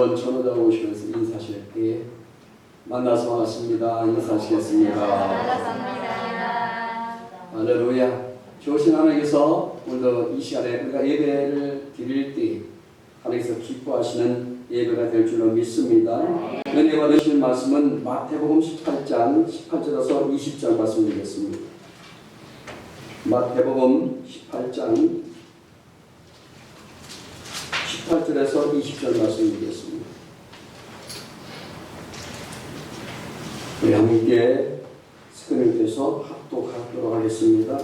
여러분 전우자 오시면서 인사하실 때 만나서 반갑습니다. 인사하시겠습니다. 반갑습니다. 할렐루야. 좋으신 하나님께서 오늘도 이 시간에 우리가 예배를 드릴 때 하나님께서 기뻐하시는 예배가 될 줄로 믿습니다. 은혜 받으실 말씀은 마태복음 18장 18절에서 20절 말씀드리겠습니다. 마태복음 18장 18절에서 20절 말씀드리겠습니다. 우리 함께 스크린에서 합독하도록 하겠습니다.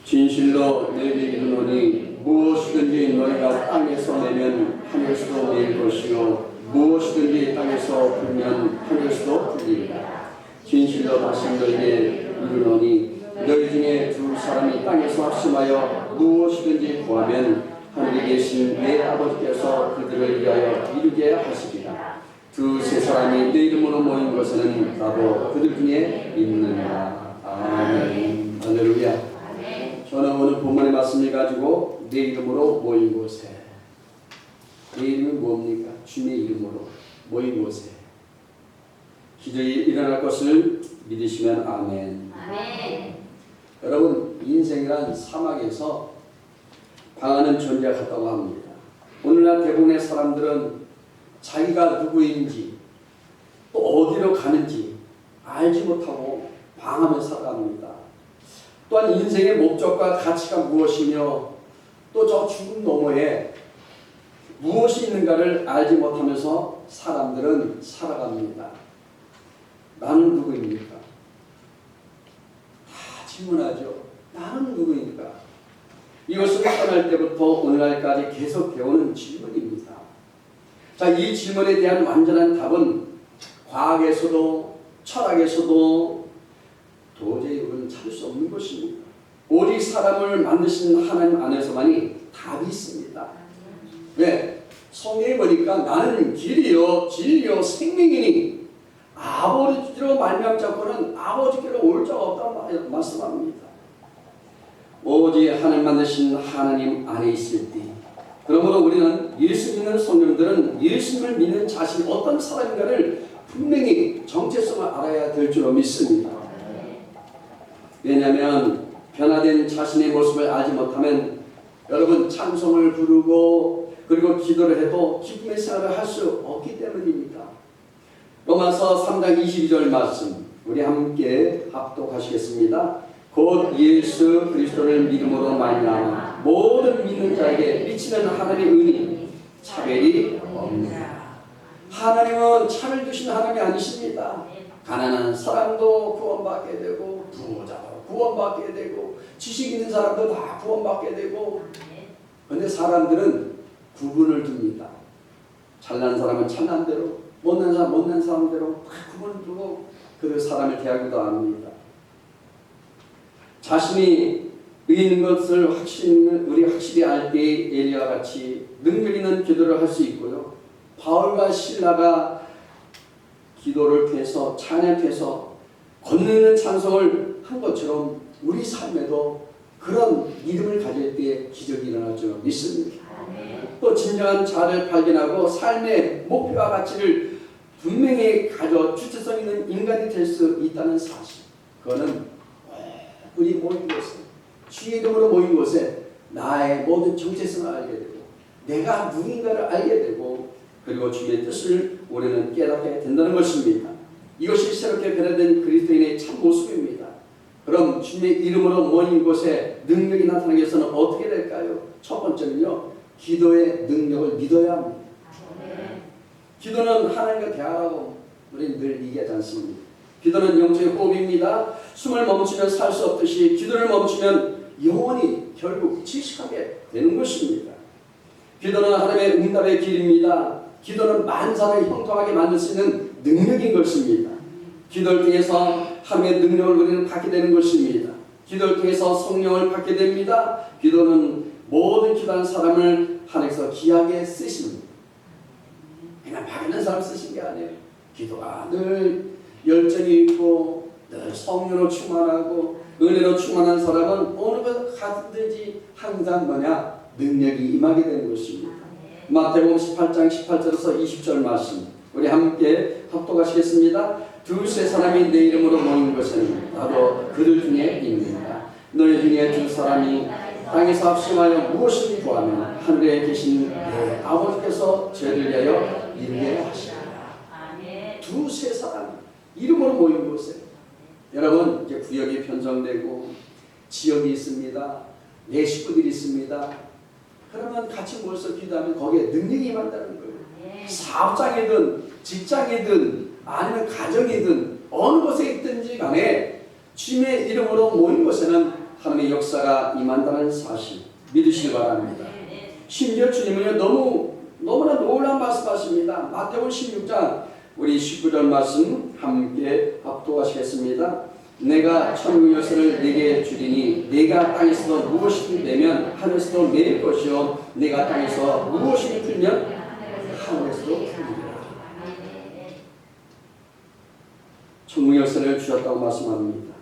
진실로 너희에게 이르노니 무엇이든지 너희가 땅에서 내면 하늘에서도 내릴 것이요 무엇이든지 땅에서 풀면 하늘에서도 풀리리라. 진실로 다시 너희에게 이르노니 너희 중에 두 사람이 땅에서 합심하여 무엇이든지 구하면 하늘에 계신 내 아버지께서 그들을 위하여 이루게 하시리라. 두세 사람이 내 이름으로 모인 것에는 나도 그들 중에 있느니라. 아멘. 할렐루야. 저는 오늘 본문의 말씀을 가지고 내 이름으로 모인 곳에, 내 이름이 뭡니까? 주님의 이름으로 모인 곳에 기적이 일어날 것을 믿으시면 아멘. 아멘. 여러분, 인생이란 사막에서 방하는 존재 같다고 합니다. 오늘날 대부분의 사람들은 자기가 누구인지 또 어디로 가는지 알지 못하고 방하며 살아갑니다. 또한 인생의 목적과 가치가 무엇이며 또 저 죽음 너머에 무엇이 있는가를 알지 못하면서 사람들은 살아갑니다. 나는 누구입니까? 다 질문하죠. 나는 누구입니까? 이것을 태어날 때부터 오늘날까지 계속 배우는 질문입니다. 자, 이 질문에 대한 완전한 답은 과학에서도 철학에서도 도저히 우리는 찾을 수 없는 것입니다. 오직 사람을 만드신 하나님 안에서만이 답이 있습니다. 왜? 성경에 보니까 나는 길이요 진리요 생명이니 아버지로 말미암자고는 아버지께로 올 자가 없다고 말씀합니다. 오직 하나님 만드신 하나님 안에 있을 때, 그러므로 우리는 예수 믿는 성도들은 예수님을 믿는 자신이 어떤 사람인가를 분명히 정체성을 알아야 될 줄로 믿습니다. 왜냐하면 변화된 자신의 모습을 알지 못하면 여러분 찬송을 부르고 그리고 기도를 해도 기쁨의 생활을 할 수 없기 때문입니다. 로마서 3장 22절 말씀 우리 함께 합독하시겠습니다. 곧 예수 그리스도를 믿음으로 말미암아 모든 믿는 자에게 미치는 하나님의 은혜 차별이 없느니라. 하나님은 차별 두신 하나님이 아니십니다. 가난한 사람도 구원받게 되고 부자도 구원받게 되고 지식 있는 사람도 다 구원받게 되고, 그런데 사람들은 구분을 둡니다. 잘난 사람은 잘난 대로, 못난 사람 못난 사람대로 다 구분을 두고 그 사람을 대하기도 합니다. 자신이 있는 것을 우리 확실히 알 때 엘리야와 같이 능력 있는 기도를 할 수 있고요. 바울과 실라가 기도를 통해서 찬양을 통해서 걷는 찬송을 한 것처럼 우리 삶에도 그런 믿음을 가질 때 기적이 일어날 줄 믿습니다. 또 진정한 자를 발견하고 삶의 목표와 가치를 분명히 가져 주체성 있는 인간이 될 수 있다는 사실, 그거는 우리 모인 곳에 주의 이름으로 모인 곳에 나의 모든 정체성을 알게 되고 내가 누군가를 알게 되고 그리고 주의 뜻을 우리는 깨닫게 된다는 것입니다. 이것이 새롭게 변화된 그리스도인의 참 모습입니다. 그럼 주님의 이름으로 모인 곳에 능력이 나타나기 위해서는 어떻게 될까요? 첫 번째는요, 기도의 능력을 믿어야 합니다. 기도는 하나님과 대화라고 우리는 늘 얘기하지 않습니다. 기도는 영적인 호흡입니다. 숨을 멈추면 살 수 없듯이 기도를 멈추면 영혼이 결국 질식하게 되는 것입니다. 기도는 하나님의 응답의 길입니다. 기도는 만사를 형통하게 만들 수 있는 능력인 것입니다. 기도를 통해서 하나님의 능력을 우리는 받게 되는 것입니다. 기도를 통해서 성령을 받게 됩니다. 기도는 모든 기도하는 사람을 하나님께서 귀하게 쓰십니다. 그냥 막연한 사람 쓰신 게 아니에요. 기도가 늘 열정이 있고 늘 성령으로 충만하고 은혜로 충만한 사람은 어느 것 가든지 항상 능력이 임하게 되는 것입니다. 마태복음 18장 18절에서 20절 말씀 우리 함께 합독하시겠습니다. 두세 사람이 내 이름으로 모인 것은 나도 그들 중에 있느니라. 너희 중에 두 사람이 땅에서 합심하여 무엇을 구하면 하늘에 계신 내 아버지께서 죄를 위하여 이루게 하시리라. 두세 사람 이름으로 모인 곳에 여러분 이제 구역이 편성되고 지역이 있습니다. 내 식구들이 있습니다. 그러면 같이 모여서 기도하면 거기에 능력이 임한다는 거예요. 사업장이든 직장이든 아니면 가정이든 어느 곳에 있든지 간에 주님의 이름으로 모인 곳에는 하나님의 역사가 임한다는 사실 믿으시기 바랍니다. 심지어 주님은요 너무나 놀라운 말씀하십니다. 마태복음 16장 우리 19절 말씀 함께 합독하시겠습니다. 내가 천국 열쇠를 네게 주리니 네가 땅에서 무엇이든 내면 하늘에서도 내릴 것이요 네가 땅에서 무엇이든 풀면 하늘에서도 풀리리라. 천국 열쇠를 주셨다고 말씀합니다.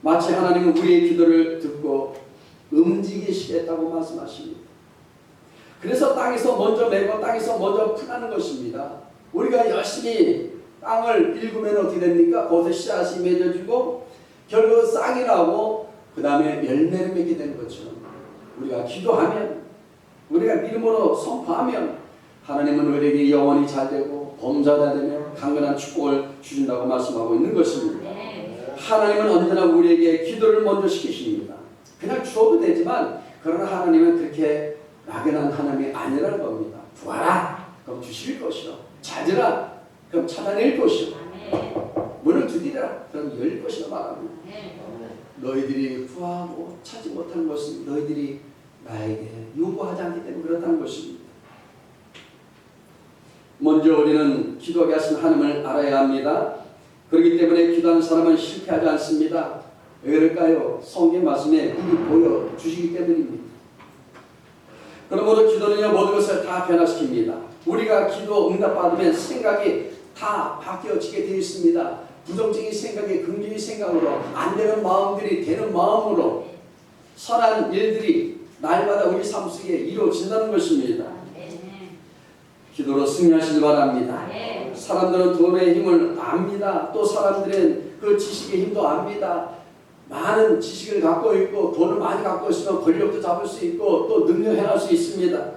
마치 하나님은 우리의 기도를 듣고 움직이시겠다고 말씀하십니다. 그래서 땅에서 먼저 메고 땅에서 먼저 풀하는 것입니다. 우리가 열심히 땅을 일구면 어떻게 됩니까? 거기서 씨앗이 맺어지고 결국 싹이 나고 그 다음에 열매를 맺게 되는 것처럼 우리가 기도하면 우리가 믿음으로 선포하면 하나님은 우리에게 영원히 잘되고 범사가 되며 강건한 축복을 주신다고 말씀하고 있는 것입니다. 하나님은 언제나 우리에게 기도를 먼저 시키십니다. 그냥 주어도 되지만 그러나 하나님은 그렇게 막연한 하나님이 아니라는 겁니다. 구하라 그럼 주실 것이요 찾으라 그럼 찾아낼 것이요 문을 두드리라 그럼 열릴 것이라 말합니다. 너희들이 구하고 찾지 못한 것은 너희들이 나에게 요구하지 않기 때문에 그렇다는 것입니다. 먼저 우리는 기도하게 하신 하나님을 알아야 합니다. 그렇기 때문에 기도하는 사람은 실패하지 않습니다. 왜 그럴까요? 성경 말씀에 그게 보여주시기 때문입니다. 그러므로 기도는요 모든 것을 다 변화시킵니다. 우리가 기도 응답받으면 생각이 다 바뀌어지게 되어 있습니다. 부정적인 생각이 긍정적인 생각으로 안 되는 마음들이 되는 마음으로 선한 일들이 날마다 우리 삶 속에 이루어진다는 것입니다. 기도로 승리하시기 바랍니다. 사람들은 돈의 힘을 압니다. 또 사람들은 그 지식의 힘도 압니다. 많은 지식을 갖고 있고 돈을 많이 갖고 있으면 권력도 잡을 수 있고 또 능력 행할 수 있습니다.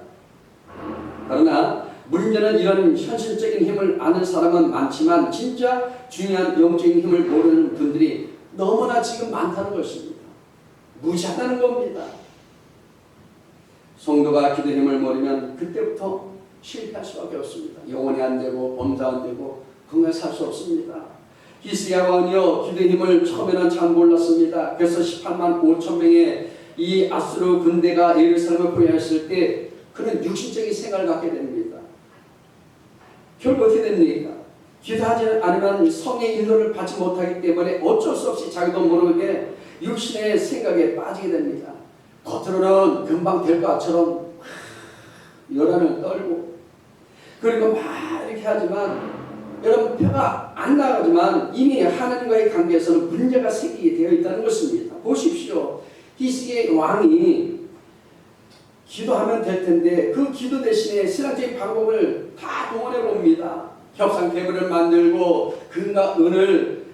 그러나 문제는 이런 현실적인 힘을 아는 사람은 많지만 진짜 중요한 영적인 힘을 모르는 분들이 너무나 지금 많다는 것입니다. 무시하다는 겁니다. 성도가 기도 힘을 모르면 그때부터 실패할 수밖에 없습니다. 영혼이 안 되고 범사 안 되고 건강히 살 수 없습니다. 히스기야 왕이요 기도 힘을 처음에는 잘 몰랐습니다. 그래서 18만 5천 명의 이 아수르 군대가 예루살렘을 포위했을 때 그는 육신적인 생각을 갖게 됩니다. 결국 어떻게 됩니까? 기도하지 않으면 성의 인도를 받지 못하기 때문에 어쩔 수 없이 자기도 모르게 육신의 생각에 빠지게 됩니다. 겉으로는 금방 될 것처럼 요란을 떨고 그리고 막 이렇게 하지만 여러분 표가 안 나가지만 이미 하나님과의 관계에서는 문제가 생기게 되어 있다는 것입니다. 보십시오. 히스기야 왕이 기도하면 될 텐데 그 기도 대신에 신앙적인 방법을 다 동원해 봅니다. 협상 테이블을 만들고 금과 은을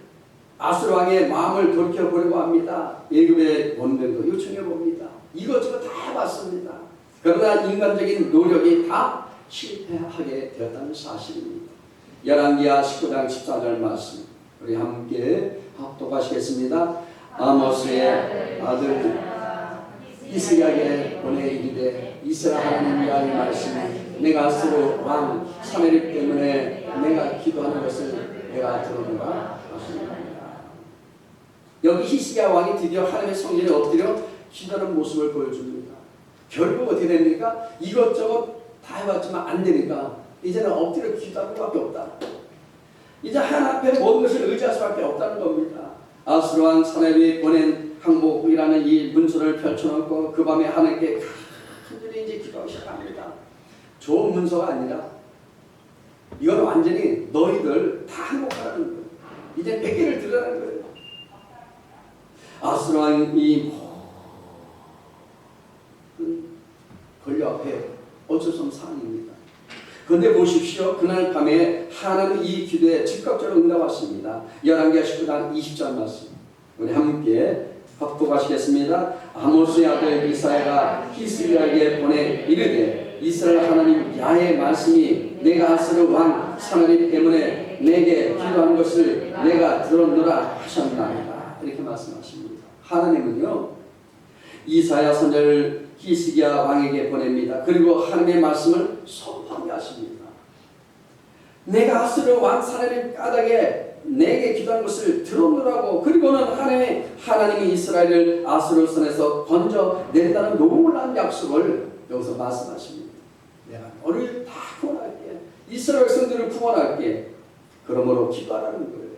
아수르 왕의 마음을 돌이켜 보려고 합니다. 예금의 원병도 요청해 봅니다. 이것저것 다 해봤습니다. 그러나 인간적인 노력이 다 실패하게 되었다는 사실입니다. 열왕기하 19장 14절 말씀 우리 함께 합독하시겠습니다. 아모스의 아들 히스기야에게 보내 이르되 이스라엘 하나님 여호와의 말씀에 내가 아수르 왕 사메립 때문에 내가 기도하는 것을 내가 들었노라 하시니라. 여기 히스기야 왕이 드디어 하나님의 성전에 엎드려 기도하는 모습을 보여줍니다. 결국 어떻게 됩니까? 이것저것 다 해봤지만 안 되니까 이제는 엎드려 기도할 수밖에 없다. 이제 하나님 앞에 모든 것을 의지할 수밖에 없다는 겁니다. 아수르 왕 사메립이 보낸 항복이라는 이 문서를 펼쳐놓고 그 밤에 하나님께 간절히 이제 기도하기 시작합니다. 좋은 문서가 아니라 이건 완전히 너희들 다 항복하라는 거예요. 이제 100개를 들으라는 거예요. 아수르 왕이 권력 앞에 어쩔 수 없는 상황입니다. 그런데 보십시오. 그날 밤에 하나님은 이 기도에 즉각적으로 응답하십니다. 열왕기하 19장 20절 말씀. 우리 함께 합독하시겠습니다. 아모스의 아들 이사야가 히스기야에게 보내 이르되 이스라엘 하나님 야의 말씀이 내가 아스르 왕 사나립 때문에 내게 기도한 것을 내가 들었노라 하셨나이다. 이렇게 말씀하십니다. 하나님은요 이사야 선지자를 히스기야 왕에게 보냅니다. 그리고 하나님의 말씀을 선포하게 하십니다. 내가 아스르 왕 사나립 까닭에 내게 기도한 것을 들었노라고. 그리고는 하나님이 이스라엘을 아스르 손에서 건져 낸다는 놀라운 약속을 여기서 말씀하십니다. 내가 너를 다 구원할게. 이스라엘 백성들을 구원할게. 그러므로 기도하라는 거예요.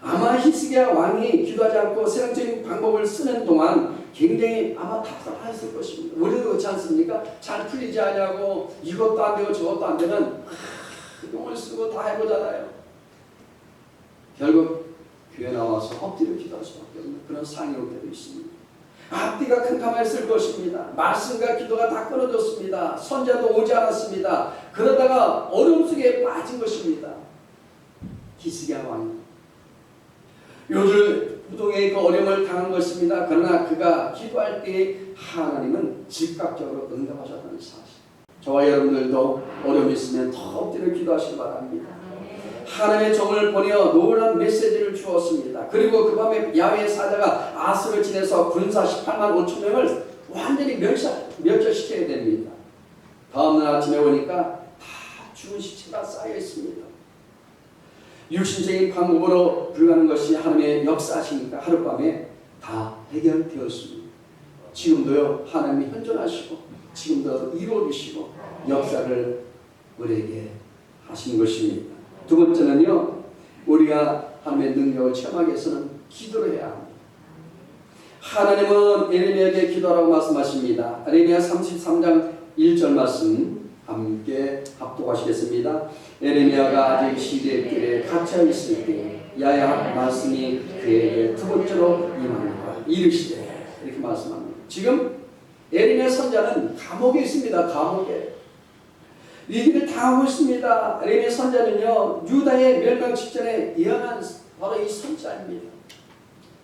아마 히스기야 왕이 기도하지 않고 세상적인 방법을 쓰는 동안 굉장히 아마 답답했을 것입니다. 우리도 그렇지 않습니까? 잘 풀리지 않냐고 이것도 안 되고 저것도 안 되면 용을 쓰고 다 해보잖아요. 결국 교회 나와서 엎드려 기도할 수밖에 없는 그런 상황이 올 때도 있습니다. 앞뒤가 캄캄했을 것입니다. 말씀과 기도가 다 끊어졌습니다. 선자도 오지 않았습니다. 그러다가 어려움 속에 빠진 것입니다. 히스기야 왕이 요즘 부동의 그 어려움을 당한 것입니다. 그러나 그가 기도할 때 하나님은 즉각적으로 응답하셨다는 사실. 저와 여러분들도 어려움이 있으면 더 엎드려 기도하시기 바랍니다. 하나님의 종을 보내어 놀라운 메시지를 주었습니다. 그리고 그 밤에 야훼 사자가 아스를 지내서 군사 18만 5천 명을 완전히 멸절시켜야 됩니다. 다음날 아침에 오니까 다 죽은 시체가 쌓여 있습니다. 육신적인 방법으로 불가능한 것이 하나님의 역사하시니까 하룻밤에 다 해결되었습니다. 지금도요 하나님이 현존하시고 지금도 이루어주시고 역사를 우리에게 하신 것입니다. 두 번째는요, 우리가 하나님의 능력을 체험하기 위해서는 기도를 해야 합니다. 하나님은 에레미야에게 기도하라고 말씀하십니다. 에레미야 33장 1절 말씀 함께 합독하시겠습니다. 에레미야가 아직 시대의 뜰에 갇혀 있을 때 야야 말씀이 그에게 두 번째로 임하노라 이르시되 이렇게 말씀합니다. 지금 에레미야 선지자는 감옥에 있습니다. 감옥에. 위기를 당하고 있습니다. 에레미야 선지자는요 유다의 멸망 직전에 예언한 바로 이 선지자입니다.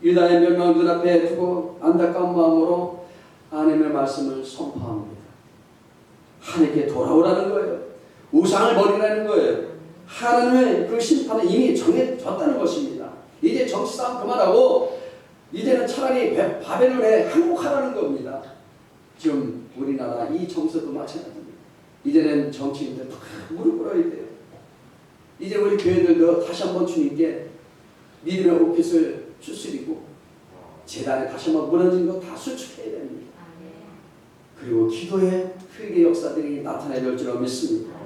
유다의 멸망 눈앞에 두고 안타까운 마음으로 하나님의 말씀을 선포합니다. 하나님께 돌아오라는 거예요. 우상을 버리라는 거예요. 하나님의 그 심판은 이미 정해졌다는 것입니다. 이제 정치 싸움 그만하고 이제는 차라리 바벨론에 항복하라는 겁니다. 지금 우리나라 이 정서도 마찬가지입니다. 이제는 정치인들 다 무릎 꿇어야 돼요. 이제 우리 교회들도 다시 한번 주님께 믿음의 옷깃을 추스리고 재단에 다시 한번 무너진 거 다 수축해야 됩니다. 그리고 기도의 회개 역사들이 나타나야 줄 믿습니다.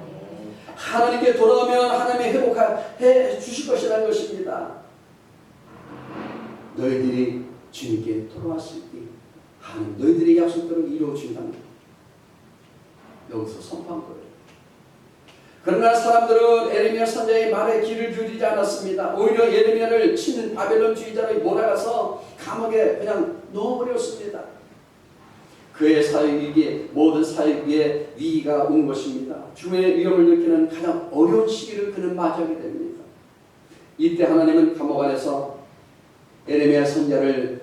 하나님께 돌아오면 하나님이 회복해 주실 것이라는 것입니다. 너희들이 주님께 돌아왔을 때 하나님 너희들의 약속대로 이루어 준다는 것. 여기서 선포한 거예요. 그러나 사람들은 에레미야 선지자의 말에 귀를 기울이지 않았습니다. 오히려 에레미야를 친 바벨론주의자로 몰아가서 감옥에 그냥 넣어버렸습니다. 그의 사역이기에 모든 사역에 위기가 온 것입니다. 죽음의 위험을 느끼는 가장 어려운 시기를 그는 맞이하게 됩니다. 이때 하나님은 감옥 안에서 에레미야 선지자를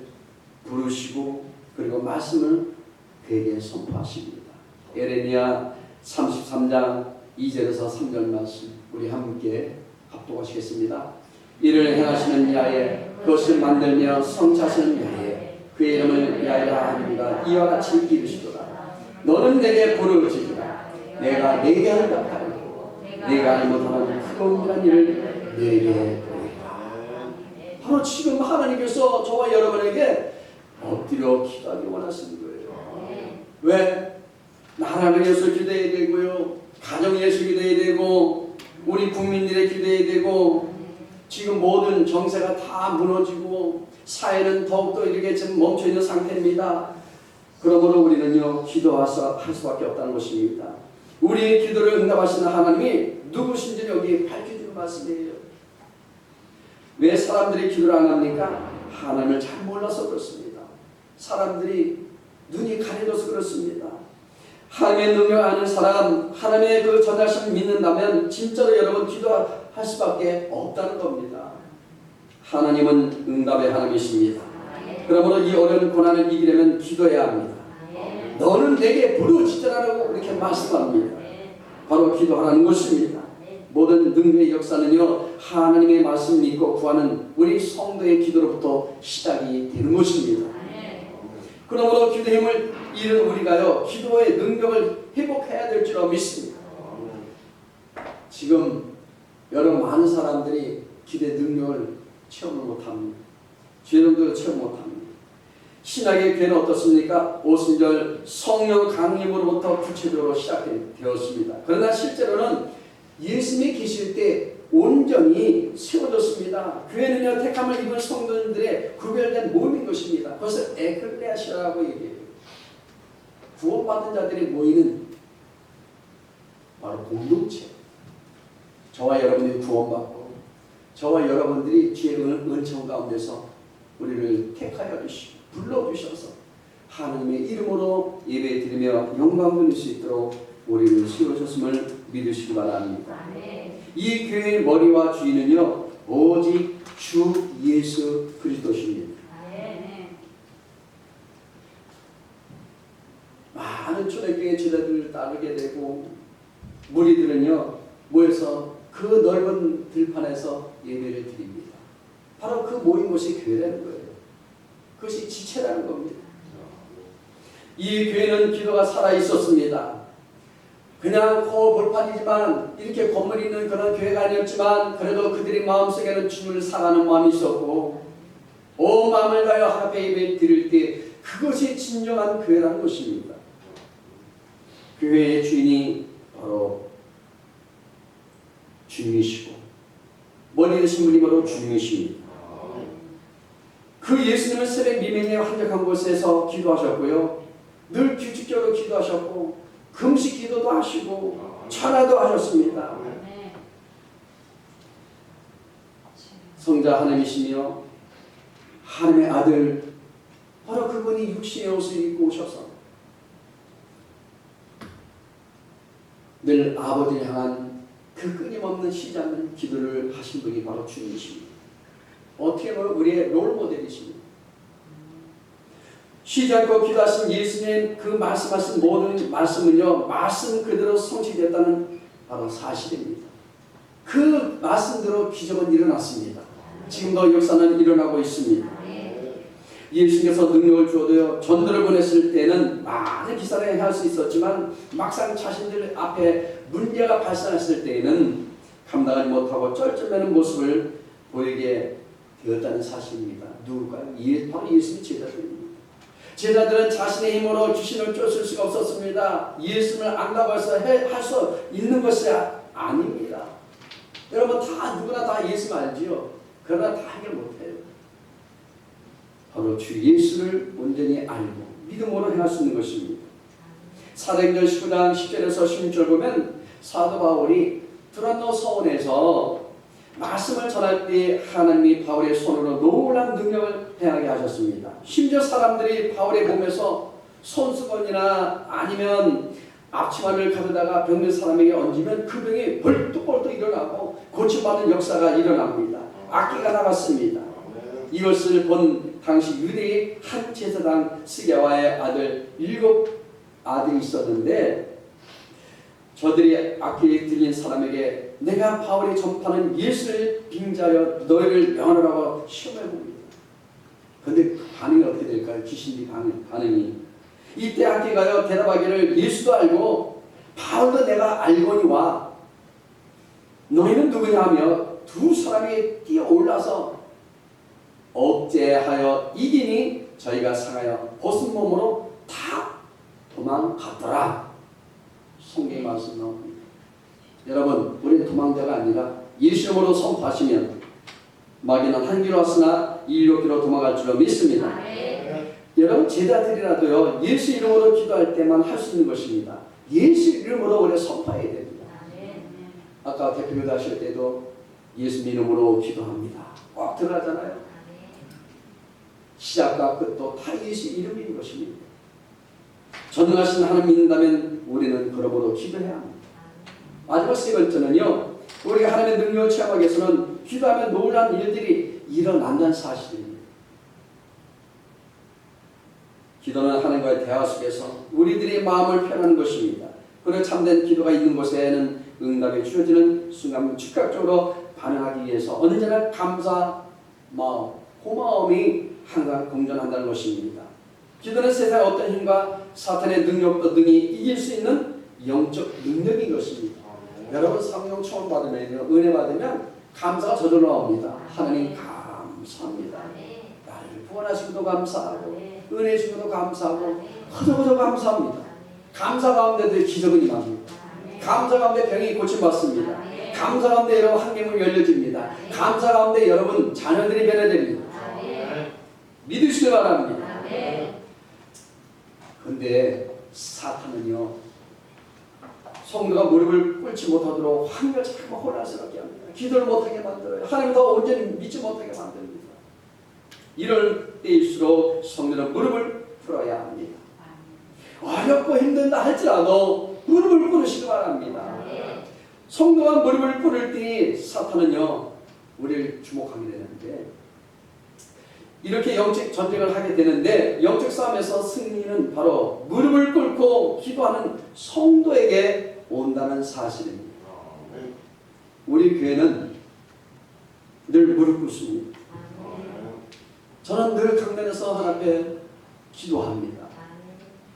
부르시고 그리고 말씀을 그에게 선포하십니다. 에레미야 33장 2절에서 3절 말씀 우리 함께 합독하시겠습니다. 이를 행하시는 야훼 그것을 만들며 성취하시는 야훼 그의 이름을 야훼라 하니라 이와 같이 이르시도다. 너는 내게 부르짖으라. 내가 내게 응답하리고 내가 알지 못하는 크고 은밀한 일을 내게 보이라. 바로 지금 하나님께서 저와 여러분에게 엎드려 기도하기 원하시는 거예요. 왜? 나라를 위해서 기도해야 되고요. 가정에 위해서 기도해야 되고 우리 국민들의 기도해야 되고 지금 모든 정세가 다 무너지고 사회는 더욱더 이렇게 지금 멈춰있는 상태입니다. 그러므로 우리는요 기도할 수밖에 없다는 것입니다. 우리의 기도를 응답하시는 하나님이 누구신지 여기 밝혀주는 말씀이에요. 왜 사람들이 기도를 안 합니까? 하나님을 잘 몰라서 그렇습니다. 사람들이 눈이 가려져서 그렇습니다. 하나님의 능력을 아는 사람, 하나님의 그 전하심을 믿는다면 진짜로 여러분 기도할 수밖에 없다는 겁니다. 하나님은 응답의 하나님이십니다. 그러므로 이 어려운 고난을 이기려면 기도해야 합니다. 너는 내게 부르짖으라고 이렇게 말씀합니다. 바로 기도하라는 것입니다. 모든 능력의 역사는요, 하나님의 말씀을 믿고 구하는 우리 성도의 기도로부터 시작이 되는 것입니다. 그러므로 기도의 힘을 잃은 우리가요, 기도의 능력을 회복해야 될 줄 믿습니다. 지금 여러 많은 사람들이 기도의 능력을 체험을 못합니다. 죄령도 체험 못합니다. 신약의 교회는 어떻습니까? 오순절 성령 강림으로부터 구체적으로 시작되었습니다. 그러나 실제로는 예수님이 계실 때 온전히 세워졌습니다. 교회는요, 택함을 입은 성도들의 구별된 몸인 것입니다. 그것을 에클레시아라고 얘기해요. 구원받은 자들이 모이는 바로 공동체. 저와 여러분들이 구원받고 저와 여러분들이 주의 은총 가운데서 우리를 택하여 주시고 불러주셔서 하나님의 이름으로 예배드리며 영광 돌릴 수 있도록 우리를 세우셨음을 믿으시기 바랍니다. 이 교회의 머리와 주인은요, 오직 주 예수 그리스도십니다. 많은 초대교회 제자들을 따르게 되고 무리들은요, 모여서 그 넓은 들판에서 예배를 드립니다. 바로 그 모인 곳이 교회라는 거예요. 그것이 지체라는 겁니다. 이 교회는 기도가 살아있었습니다. 그냥 볼판이지만 이렇게 건물 있는 그런 교회가 아니었지만 그래도 그들의 마음속에는 주님을 사랑하는 마음이 있었고 온 마음을 다하여 하나님 앞에 예배 드릴 때 그것이 진정한 교회라는 것입니다. 교회의 주인이 바로 주님이시고 머리 되신 분이 바로 주님이십니다. 그 예수님은 새벽 미명에 한적한 곳에서 기도하셨고요. 늘 규칙적으로 기도하셨고 금식 기도도 하시고 전화도 하셨습니다. 성자 하나님이시며 하나님의 아들 바로 그분이 육신의 옷을 입고 오셔서 늘 아버지를 향한 그 끊임없는 쉬지 않는 기도를 하신 분이 바로 주님이십니다. 어떻게 보면 우리의 롤모델이십니다. 쉬지 않고 기도하신 예수님 그 말씀하신 모든 말씀은요, 말씀 그대로 성취됐다는 바로 사실입니다. 그 말씀대로 기적은 일어났습니다. 지금도 역사는 일어나고 있습니다. 예수님께서 능력을 주어도요, 전도를 보냈을 때는 많은 기사를 행할 수 있었지만 막상 자신들 앞에 문제가 발생했을 때에는 감당하지 못하고 쩔쩔매는 모습을 보이게 되었다는 사실입니다. 누굴까요? 바로 예수님의 제자들입니다. 제자들은 자신의 힘으로 귀신을 쫓을 수가 없었습니다. 예수님을 안다고 해서 할 수 있는 것이 아닙니다. 여러분 다 누구나 다 예수 알지요? 그러나 다 해결 못해요. 바로 주 예수를 온전히 알고 믿음으로 행할 수 있는 것입니다. 사도행전 19장 10절에서 16절 보면 사도 바울이 드란노 서원에서 말씀을 전할 때 하나님이 바울의 손으로 놀라운 능력을 행하게 하셨습니다. 심지어 사람들이 바울의 몸에서 손수건이나 아니면 앞치마를 가져다가 병든 사람에게 얹으면 그 병이 벌떡벌떡 일어나고 고침받는 역사가 일어납니다. 악기가 나갔습니다. 이것을 본 당시 유대의 한 제사장 스게와의 아들 7 아들이 있었는데 저들이 악기를 들린 사람에게 내가 바울이 전파하는 예수를 빙자하여 너희를 명하라고 시험해봅니다. 그런데 그 반응이 어떻게 될까요? 귀신이 반응이. 이때 악기가요 대답하기를 예수도 알고 바울도 내가 알거니와 너희는 누구냐 하며 두 사람이 뛰어올라서 억제하여 이기니 저희가 상하여 벗은 몸으로 다 도망갔더라. 성경의 말씀 나옵니다. 여러분 우리는 도망자가 아니라 예수 이름으로 선포하시면 마귀는 한 길로 왔으나 7길로 도망갈 줄로 믿습니다. 여러분 제자들이라도요 예수 이름으로 기도할 때만 할 수 있는 것입니다. 예수 이름으로 우리가 선포해야 됩니다. 아까 대표기도 하실 때도 예수 이름으로 기도합니다. 꽉 들어가잖아요. 시작과 끝도 다 예수 이름인 것입니다. 전능하신 하나님 믿는다면 우리는 그러므로 기도해야 합니다. 마지막 세 번째는요, 우리가 하나님의 능력을 체험하기 위해서는 기도하면 놀라운 일들이 일어난다는 사실입니다. 기도는 하나님과의 대화 속에서 우리들의 마음을 표현하는 것입니다. 그런 참된 기도가 있는 곳에는 응답이 주어지는 순간 즉각적으로 반응하기 위해서 언제나 감사 마음, 고마움이 항상 공존한다는 것입니다. 기도는 세상의 어떤 힘과 사탄의 능력도 등이 이길 수 있는 영적 능력인 것입니다. 여러분 성령 처음 받으면 은혜 받으면 감사가 저절로 나옵니다. 하나님 감사합니다. 나를 구원하시고도 감사하고 은혜 주셔도 감사하고 허저허저 감사합니다. 감사 가운데도 기적은 임합니다. 감사 가운데 병이 고침받습니다. 감사 가운데 여러분 환경이 열려집니다. 감사 가운데 여러분 자녀들이 변화됩니다. 믿으시기 바랍니다. 그런데 사탄은요, 성도가 무릎을 꿇지 못하도록 환경을 자꾸 혼란스럽게 합니다. 기도를 못하게 만들어요. 하나님을 더 온전히 믿지 못하게 만듭니다. 이럴 때일수록 성도는 무릎을 풀어야 합니다. 어렵고 힘든다 할지라도 무릎을 꿇으시기 바랍니다. 성도가 무릎을 꿇을 때 사탄은요, 우리를 주목하게 되는데, 이렇게 영적 전쟁을 하게 되는데, 영적 싸움에서 승리는 바로 무릎을 꿇고 기도하는 성도에게 온다는 사실입니다. 우리 교회는 늘 무릎 꿇습니다. 저는 늘 강단에서 하나님 앞에 기도합니다.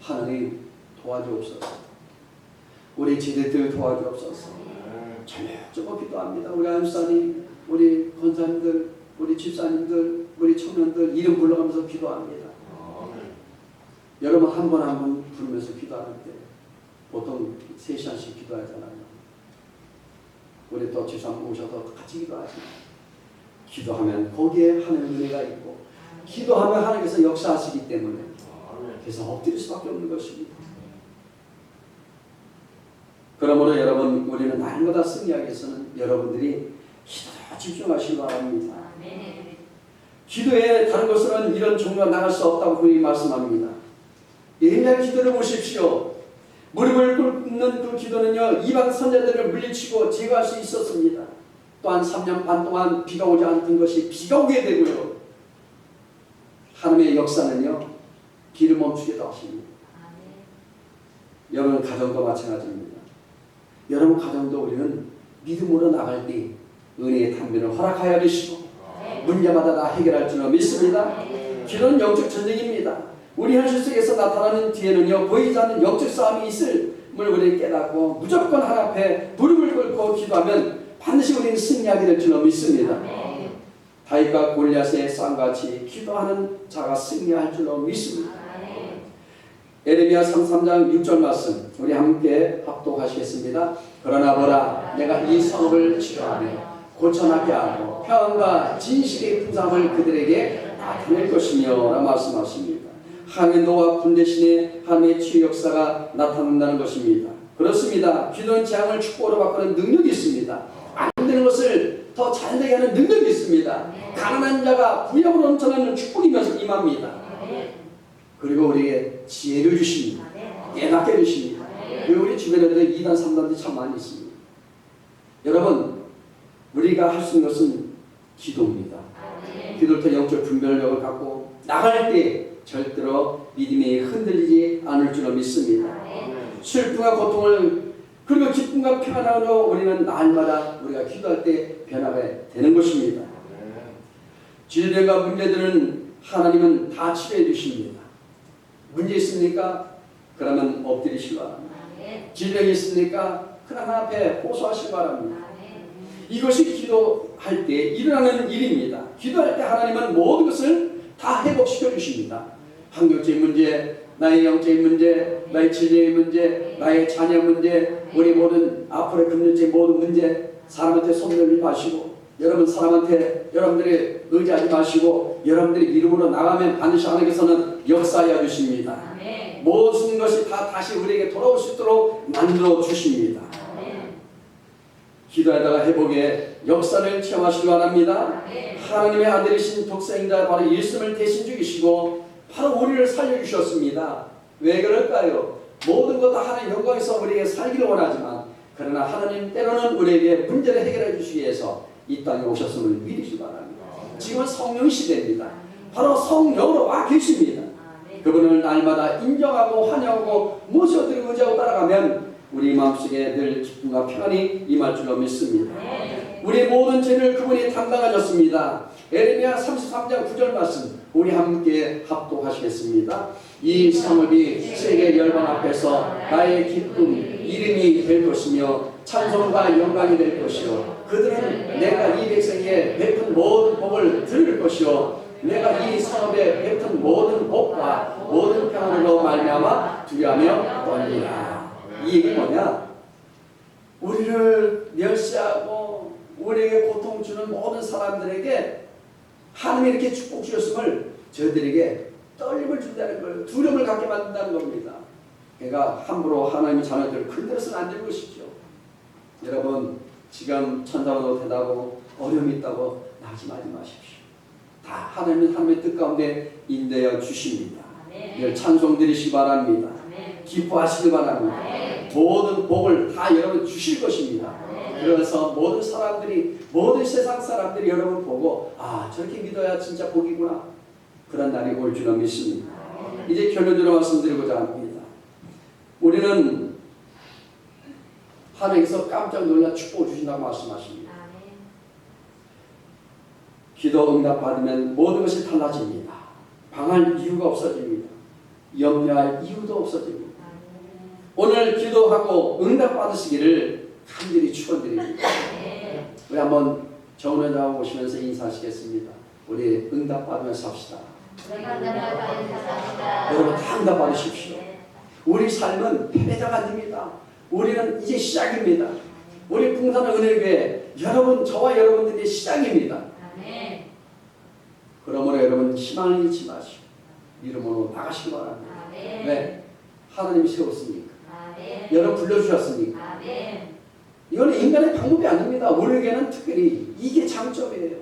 하나님 도와주옵소서. 우리 제자들 도와주옵소서. 저녁저녁 기도합니다. 우리 안수사님, 우리 권사님들, 우리 집사님들, 우리 청년들 이름 불러가면서 기도합니다. 여러분 한 번 한 번 부르면서 기도하는데 보통 3시간씩 기도하잖아요. 우리 또 집사님 오셔서 같이 기도하죠. 기도하면 거기에 하나님의 은혜가 있고, 기도하면 하나님께서 역사하시기 때문에 그래서 엎드릴 수밖에 없는 것입니다. 그러므로 여러분, 우리는 날마다 승리하기 위해서는 여러분들이 기도에 집중하시기 바랍니다. 기도에 다른 것으로는 이런 종류가 나갈 수 없다고 분명히 말씀합니다. 옛날 기도를 보십시오. 무릎을 꿇는 그 기도는요, 이방 선자들을 물리치고 제거할 수 있었습니다. 또한 3년 반 동안 비가 오지 않던 것이 비가 오게 되고요. 하나님의 역사는요, 비를 멈추게도 하십니다. 여러분 가정도 마찬가지입니다. 여러분 가정도 우리는 믿음으로 나갈 때 은혜의 담비를 허락하여 주시고 문제마다 다 해결할 줄로 믿습니다. 기도는 영적 전쟁입니다. 우리 현실 속에서 나타나는 뒤에는요, 보이지 않는 영적 싸움이 있음을 우리는 깨닫고 무조건 하나님 앞에 무릎을 꿇고 기도하면 반드시 우리는 승리하게 될 줄로 믿습니다. 다윗과 골리앗의 싸움같이 기도하는 자가 승리할 줄로 믿습니다. 에레미야 33장 6절 말씀 우리 함께 합독하시겠습니다. 그러나 보라, 내가 이 성읍을 치료하며 고쳐나게 하고 평안과 진실의 풍성을 그들에게 나타낼 것이며 라고 말씀하십니다. 하나님의 노와 분 대신에 하나님의 치유 역사가 나타난다는 것입니다. 그렇습니다. 기도는 재앙을 축복으로 바꾸는 능력이 있습니다. 안 되는 것을 더 잘되게 하는 능력이 있습니다. 가난한 자가 부역으로 넘쳐나는 축복이 임합니다. 그리고 우리에게 지혜를 주십니다. 깨닫게 주십니다. 그리고 우리 주변에도 2단 3단들이 참 많이 있습니다. 여러분, 우리가 할 수 있는 것은 기도입니다. 기도를 통해 영적 분별력을 갖고 나갈 때 절대로 믿음이 흔들리지 않을 줄로 믿습니다. 슬픔과 고통을 그리고 기쁨과 평안으로 우리는 날마다 우리가 기도할 때 변화가 되는 것입니다. 질병과 문제들은 하나님은 다 치료해 주십니다. 문제 있습니까? 그러면 엎드리시기 바랍니다. 질병이 있습니까? 그러나 하나님 앞에 호소하시기 바랍니다. 이것이 기도할 때 일어나는 일입니다. 기도할 때 하나님은 모든 것을 다 회복시켜 주십니다. 환경적인 문제, 나의 영적인 문제, 나의 질병의 문제, 나의 자녀 문제, 우리 모든 앞으로의 금전적인 모든 문제, 사람한테 손 들지 마시고, 여러분 사람한테 여러분들이 의지하지 마시고, 여러분들이 믿음으로 나가면 반드시 하나님께서는 역사하여 주십니다. 모든 것이 다 다시 우리에게 돌아올 수 있도록 만들어 주십니다. 기도하다가 회복의 역사를 체험하시기 바랍니다. 하나님의 아들이신 독생자 바로 예수님을 대신 죽이시고 바로 우리를 살려주셨습니다. 왜 그럴까요? 모든 것 다 하나님 영광에서 우리에게 살기를 원하지만 그러나 하나님 때로는 우리에게 문제를 해결해 주시기 위해서 이 땅에 오셨음을 믿으시기 바랍니다. 지금은 성령 시대입니다. 바로 성령으로 와 계십니다. 그분을 날마다 인정하고 환영하고 모셔드리고 의지하고 따라가면 우리 마음속에 늘 기쁨과 평안이 임할 줄로 믿습니다. 우리의 모든 죄를 그분이 담당하셨습니다. 에레미야 33장 9절 말씀 우리 함께 합독하시겠습니다. 이 성읍이 세계 열방 앞에서 나의 기쁨 이름이 될 것이며 찬송과 영광이 될 것이요 그들은 내가 이 백성에게 베푼 모든 복을 들을 것이요 내가 이 성읍에 베푼 모든 복과 모든 평안으로 말미암아 두려하며 떨리라. 이 얘기 뭐냐? 우리를 멸시하고 우리에게 고통 주는 모든 사람들에게 하나님이 이렇게 축복 주셨음을 저희들에게 떨림을 준다는 거예요. 두려움을 갖게 만든다는 겁니다. 그러니까 함부로 하나님의 자녀들을 흔들어서는 안 될 것이죠. 여러분 지금 천사가 대답하고 어려움이 있다고 낙심하지 마십시오. 다 하나님의 뜻 가운데 인도하여 주십니다. 늘 찬송 드리시기 바랍니다. 기뻐하시기 바랍니다. 모든 복을 다 여러분 주실 것입니다. 그래서 모든 사람들이 모든 세상 사람들이 여러분 보고 아 저렇게 믿어야 진짜 복이구나 그런 날이 올 줄로 믿습니다. 이제 결론적으로 말씀드리고자 합니다. 우리는 하나님께서 깜짝 놀라 축복을 주신다고 말씀하십니다. 기도 응답 받으면 모든 것이 달라집니다. 방할 이유가 없어집니다. 염려할 이유도 없어집니다. 오늘 기도하고 응답 받으시기를 간절히 축원드립니다. 우리 한번 정원회장 오시면서 인사하시겠습니다. 우리 응답 받으면서 합시다. 여러분 다 응답 받으십시오. 우리 삶은 패배자가 아닙니다. 우리는 이제 시작입니다. 우리 풍산의 은혜교회 여러분 저와 여러분들의 시작입니다. 그러므로 여러분 희망을 잃지 마시고 이름으로 나가시기 바랍니다. 왜? 하나님이 세웠으니까. 여러분 불러주셨으니까. 이거는 인간의 방법이 아닙니다. 우리에게는 특별히 이게 장점이에요.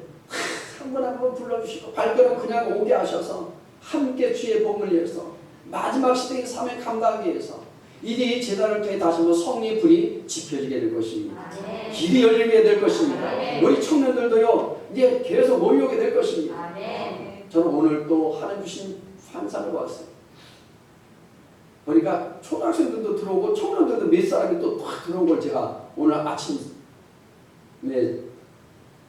한 번 한 번 불러주시고 발걸음 그냥 오게 하셔서 함께 주의 복을 위해서 마지막 시대의 삶을 감당하기 위해서 이제 이 재단을 통해 다시 한번 성령의 불이 지펴지게 될 것입니다. 길이 열리게 될 것입니다. 우리 청년들도요 이제 계속 모여오게 될 것입니다. 저는 오늘 또 하나님 주신 환상을 봤어요. 그러니까 초등학생들도 들어오고 청년들도 몇 사람이 또 탁 들어온 걸 제가 오늘 아침에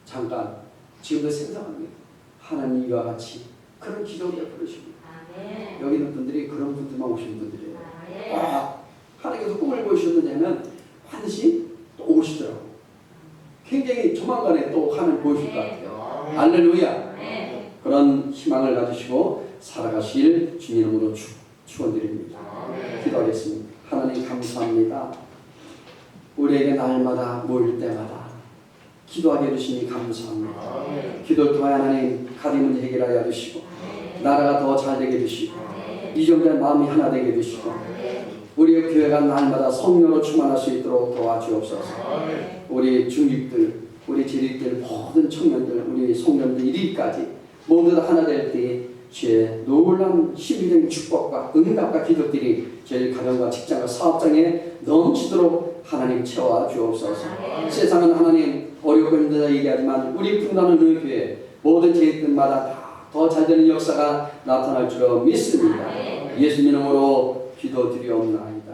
잠깐 지금도 생각합니다. 하나님 이와 같이 그런 기도를 베풀으십니다. 여기 있는 분들이 그런 분들만 오신 분들이에요. 하나님께서 꿈을 보여주셨느냐면 반드시 또 오시더라고요. 굉장히 조만간에 또 하나님 보여줄 것 같아요. 할렐루야. 그런 희망을 가지시고 살아가실 주님 이름으로 축원드립니다. 기도하겠습니다. 하나님 감사합니다. 우리에게 날마다 모일 때마다 기도하게 해주시니 감사합니다. 기도를 통해 하나님 가진 문제 해결하여 주시고 나라가 더 잘 되게 해주시고 이정된 마음이 하나 되게 해주시고 우리의 교회가 날마다 성령으로 충만할 수 있도록 도와주옵소서. 우리 중직들, 우리 재직들, 모든 청년들, 우리 송년들 이리까지 모두 다 하나 될 때 주의 놀라운 힘이 된 축복과 응답과 기도들이 저희 가정과 직장과 사업장에 넘치도록 하나님 채워 주옵소서. 세상은 하나님 어렵고 힘들다 얘기하지만 우리 풍랑은 그 교회 모든 재직들마다 다 더 잘되는 역사가 나타날 줄로 믿습니다. 예수님 이름으로 기도드리옵나이다.